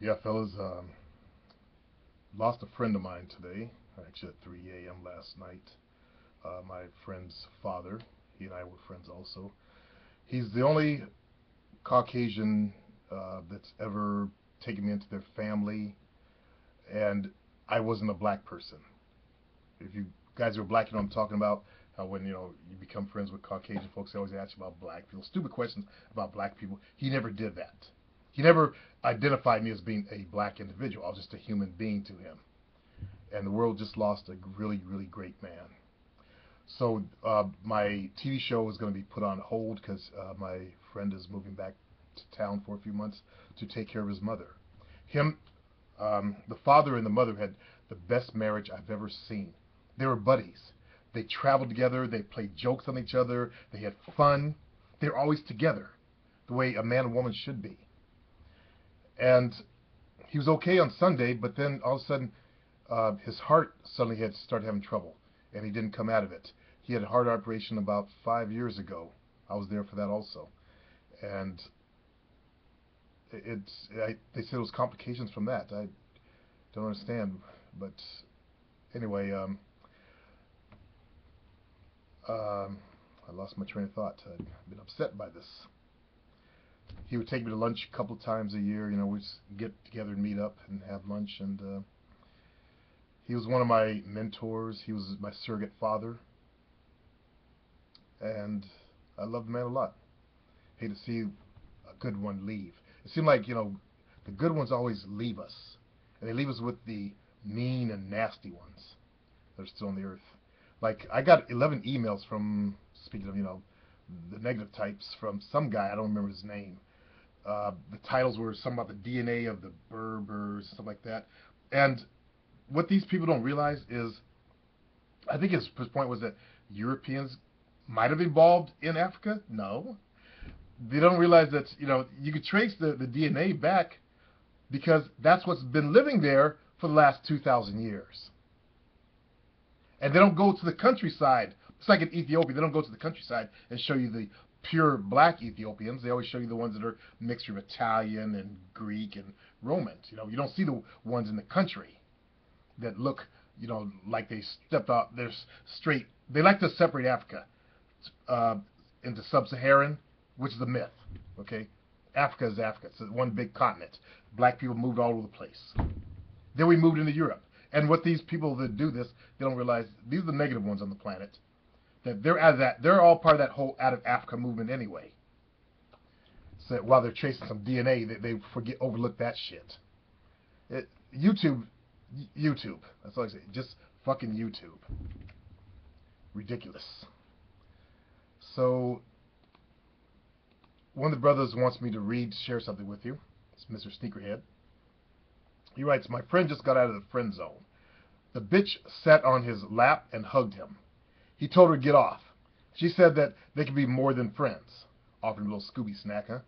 Yeah, fellas, lost a friend of mine today, actually at 3 a.m. last night. My friend's father, he and I were friends also. He's the only Caucasian that's ever taken me into their family, and I wasn't a black person. If you guys are black, you know what I'm talking about. How when you become friends with Caucasian folks, they always ask you about black people. Stupid questions about black people. He never did that. He never identified me as being a black individual. I was just a human being to him. And the world just lost a really, really great man. So my TV show is going to be put on hold because my friend is moving back to town for a few months to take care of his mother. Him, the father and the mother had the best marriage I've ever seen. They were buddies. They traveled together. They played jokes on each other. They had fun. They were always together, the way a man and woman should be. And he was okay on Sunday, but then all of a sudden his heart suddenly had started having trouble, and he didn't come out of it. He had a heart operation about 5 years ago. I was there for that also, and they said it was complications from that. I don't understand, but anyway, I lost my train of thought. I've been upset by this. He would take me to lunch a couple of times a year. We'd get together and meet up and have lunch, and he was one of my mentors. He was my surrogate father, and I loved the man a lot. Hate to see a good one leave. It seemed like the good ones always leave us, and they leave us with the mean and nasty ones that are still on the earth. Like I got 11 emails from, speaking of the negative types, from some guy. I don't remember his name. The titles were something about the DNA of the Berbers, stuff like that. And what these people don't realize is, I think his point was that Europeans might have evolved in Africa. No, they don't realize that you could trace the DNA back because that's what's been living there for the last 2,000 years. And they don't go to the countryside. It's like in Ethiopia, they don't go to the countryside and show you the pure black Ethiopians. They always show you the ones that are a mixture of Italian and Greek and Roman. You don't see the ones in the country that look, like they stepped out. They're straight. They like to separate Africa uh, into sub-Saharan, which is a myth. Okay, Africa is Africa. It's one big continent. Black people moved all over the place. Then we moved into Europe. And what these people that do this, they don't realize these are the negative ones on the planet. That they're out of that. They're all part of that whole out of Africa movement anyway. So while they're chasing some DNA, they overlook that shit. YouTube, YouTube. That's all I say. Just fucking YouTube. Ridiculous. So one of the brothers wants me to share something with you. It's Mr. Sneakerhead. He writes, my friend just got out of the friend zone. The bitch sat on his lap and hugged him. He told her to get off. She said that they could be more than friends. Offered him a little Scooby snack, huh?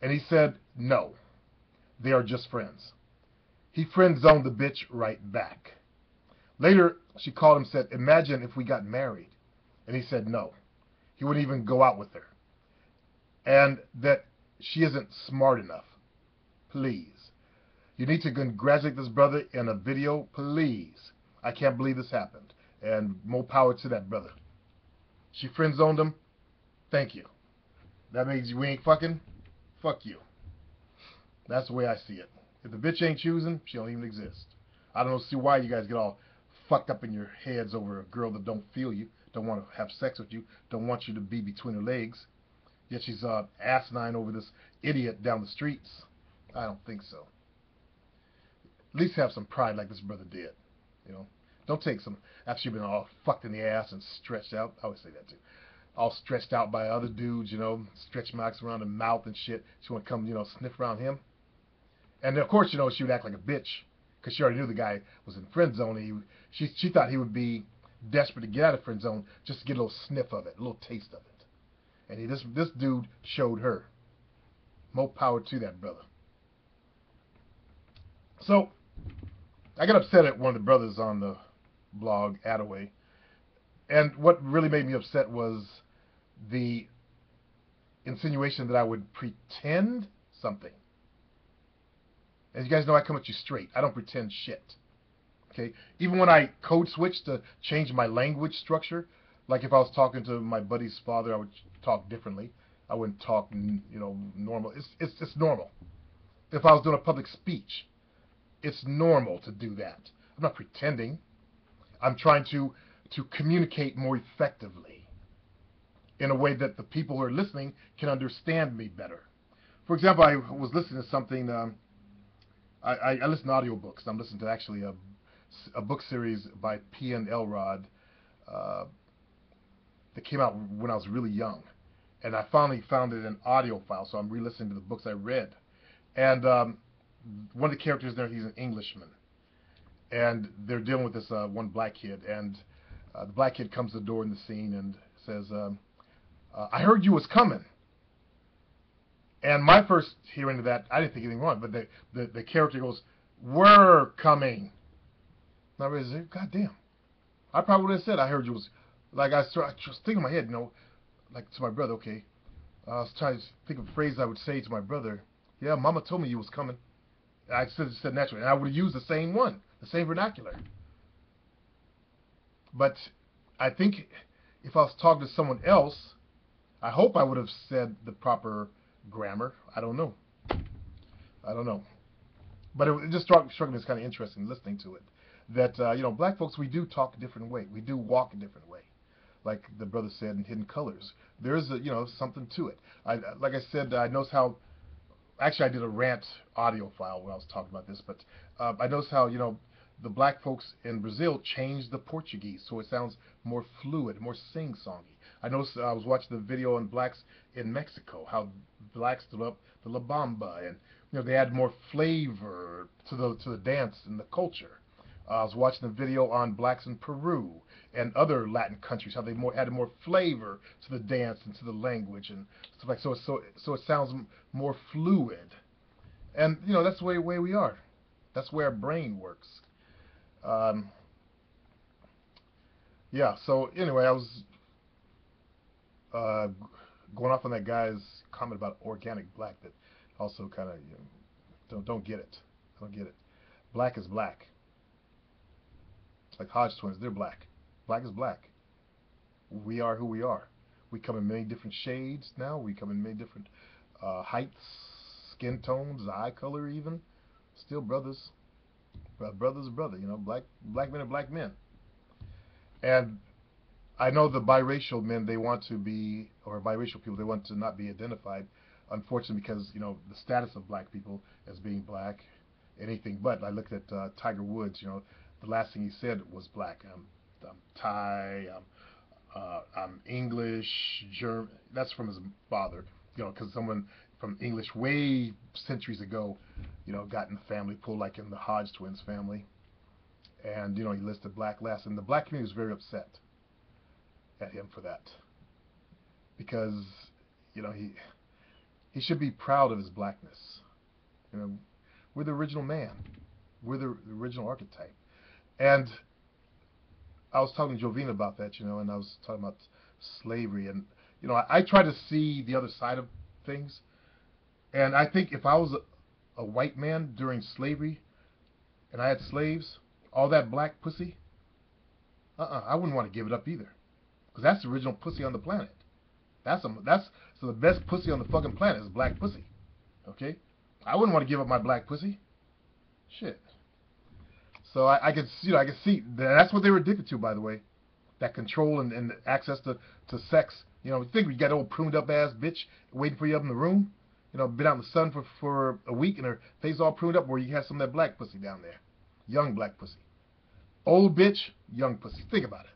And he said, no, they are just friends. He friend zoned the bitch right back. Later, she called him and said, imagine if we got married. And he said no. He wouldn't even go out with her. And that she isn't smart enough. Please. You need to congratulate this brother in a video, please. I can't believe this happened. And more power to that brother. She friend zoned him. Thank you. That means we ain't fucking. Fuck you. That's the way I see it. If the bitch ain't choosing, she don't even exist. I don't see why you guys get all fucked up in your heads over a girl that don't feel you, don't want to have sex with you, don't want you to be between her legs. Yet she's asinine over this idiot down the streets. I don't think so. At least have some pride like this brother did. Don't take some after you've been all fucked in the ass and stretched out. I always say that too. All stretched out by other dudes, stretch marks around the mouth and shit. She want to come, sniff around him. And of course, she would act like a bitch because she already knew the guy was in friend zone. She thought he would be desperate to get out of friend zone just to get a little sniff of it, a little taste of it. And this dude showed her. More power to that brother. So I got upset at one of the brothers on the blog, Attaway. And what really made me upset was the insinuation that I would pretend something. As you guys know, I come at you straight. I don't pretend shit. Okay? Even when I code switch to change my language structure, like if I was talking to my buddy's father, I would talk differently. I wouldn't talk, normal. It's normal. If I was doing a public speech, it's normal to do that. I'm not pretending. I'm trying to communicate more effectively in a way that the people who are listening can understand me better. For example, I was listening to something. I listen to audiobooks. I'm listening to actually a book series by P.N. Elrod that came out when I was really young. And I finally found it in audio file, so I'm re-listening to the books I read. And one of the characters there, he's an Englishman. And they're dealing with this one black kid. And the black kid comes to the door in the scene and says, I heard you was coming. And my first hearing of that, I didn't think anything wrong. But the character goes, we're coming. And I realized, God damn. I probably would have said, I heard you was, like I was thinking in my head, like to my brother, okay. I was trying to think of a phrase I would say to my brother. Yeah, Mama told me you was coming. I said naturally, and I would have used the same one, the same vernacular. But I think if I was talking to someone else, I hope I would have said the proper grammar. I don't know. But it just struck me as kind of interesting listening to it. That, black folks, we do talk a different way. We do walk a different way. Like the brother said in Hidden Colors. There's, something to it. Like I said, I noticed how, actually I did a rant audio file when I was talking about this, but I noticed how, the black folks in Brazil changed the Portuguese so it sounds more fluid, more sing-songy. I noticed I was watching the video on blacks in Mexico, how blacks stood up the La Bamba, and they add more flavor to the dance and the culture. I was watching the video on blacks in Peru and other Latin countries, how they added more flavor to the dance and to the language and stuff like so it sounds more fluid. And that's the way we are. That's the way our brain works. Yeah. So anyway, I was going off on that guy's comment about organic black that also kind of don't get it. Don't get it. Black is black. It's like Hodge twins. They're black. Black is black. We are who we are. We come in many different shades now. We come in many different heights, skin tones, eye color even. Still brothers. Brother's a brother. Black men are black men. And I know the biracial men, they want to be, or biracial people, they want to not be identified, unfortunately, because, the status of black people as being black, anything but. I looked at Tiger Woods, the last thing he said was black. I'm Thai, I'm English, German. That's from his father, because someone from English way centuries ago, got in the family pool, like in the Hodge twins family. And, he listed black last. And the black community was very upset at him for that. Because, he should be proud of his blackness. We're the original man. We're the original archetype. And I was talking to Jovina about that, and I was talking about slavery. And, I try to see the other side of things. And I think if I was a white man during slavery and I had slaves, all that black pussy, I wouldn't want to give it up either. Because that's the original pussy on the planet. So the best pussy on the fucking planet is black pussy. Okay? I wouldn't want to give up my black pussy. Shit. So I could see that's what they were addicted to, by the way. That control and access to sex. Think we got old pruned up ass bitch waiting for you up in the room. Been out in the sun for a week and her face all pruned up where you have some of that black pussy down there. Young black pussy. Old bitch, young pussy. Think about it.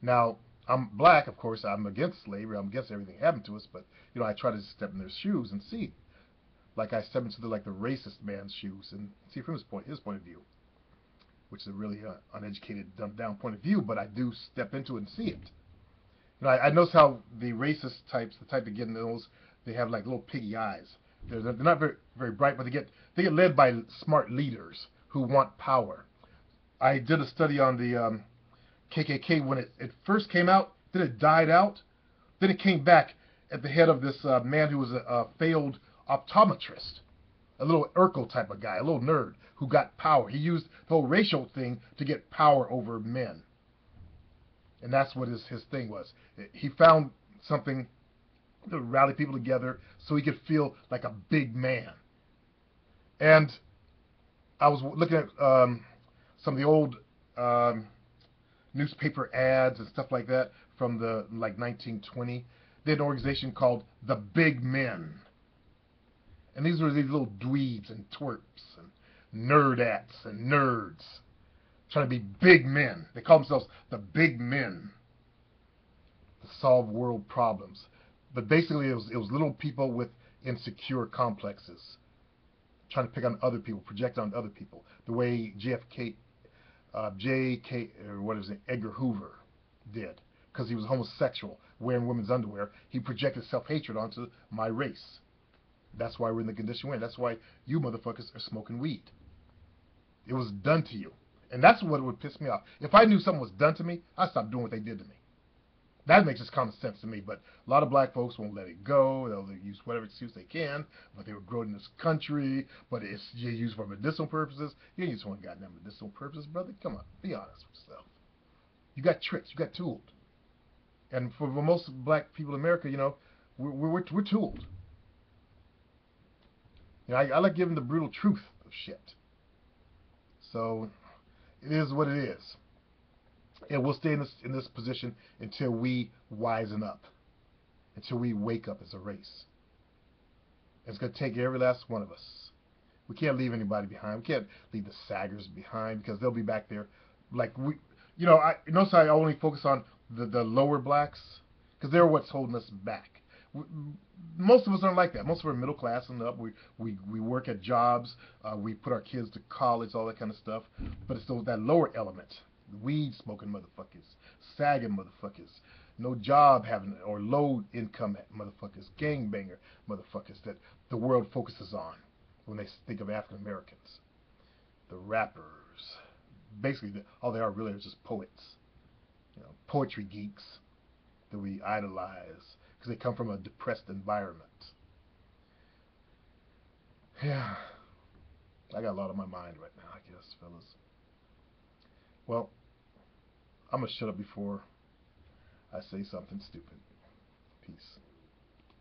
Now, I'm black, of course. I'm against slavery. I'm against everything that happened to us. But, I try to step in their shoes and see. Like I step into the racist man's shoes and see from his point of view. Which is a really uneducated, dumbed down point of view. But I do step into it and see it. I notice how the racist types, the type that get in those, they have like little piggy eyes. They're not very, very bright, but they get led by smart leaders who want power. I did a study on the KKK when it first came out. Then it died out. Then it came back at the head of this man who was a failed optometrist, a little Urkel type of guy, a little nerd who got power. He used the whole racial thing to get power over men. And that's what his thing was. He found something to rally people together so he could feel like a big man. And I was looking at some of the old newspaper ads and stuff like that from the like 1920. They had an organization called the Big Men. And these were these little dweebs and twerps and nerdettes and nerds trying to be big men. They call themselves the Big Men to solve world problems. But basically it was little people with insecure complexes trying to pick on other people, project on other people. The way Edgar Hoover did, because he was homosexual, wearing women's underwear. He projected self-hatred onto my race. That's why we're in the condition we're in. That's why you motherfuckers are smoking weed. It was done to you. And that's what would piss me off. If I knew something was done to me, I'd stop doing what they did to me. That makes just common sense to me, but a lot of black folks won't let it go. They'll use whatever excuse they can, but they were grown in this country, but it's used for medicinal purposes. You ain't used for goddamn medicinal purposes, brother. Come on, be honest with yourself. You got tricked. You got tooled. And for most black people in America, you know, we're tooled. You know, I like giving the brutal truth of shit. So it is what it is. And we'll stay in this position until we wisen up, until we wake up as a race. It's going to take every last one of us. We can't leave anybody behind. We can't leave the saggers behind because they'll be back there. Like we, you know, notice I only focus on the lower blacks because they're what's holding us back. Most of us aren't like that. Most of us are middle class and up. We work at jobs. We put our kids to college, all that kind of stuff. But it's that lower element. Weed smoking motherfuckers, sagging motherfuckers, no job having or low income motherfuckers, gangbanger motherfuckers that the world focuses on when they think of African Americans. The rappers, basically all they are really are just poets, you know, poetry geeks that we idolize because they come from a depressed environment. Yeah, I got a lot on my mind right now, I guess, fellas. Well, I'm going to shut up before I say something stupid. Peace.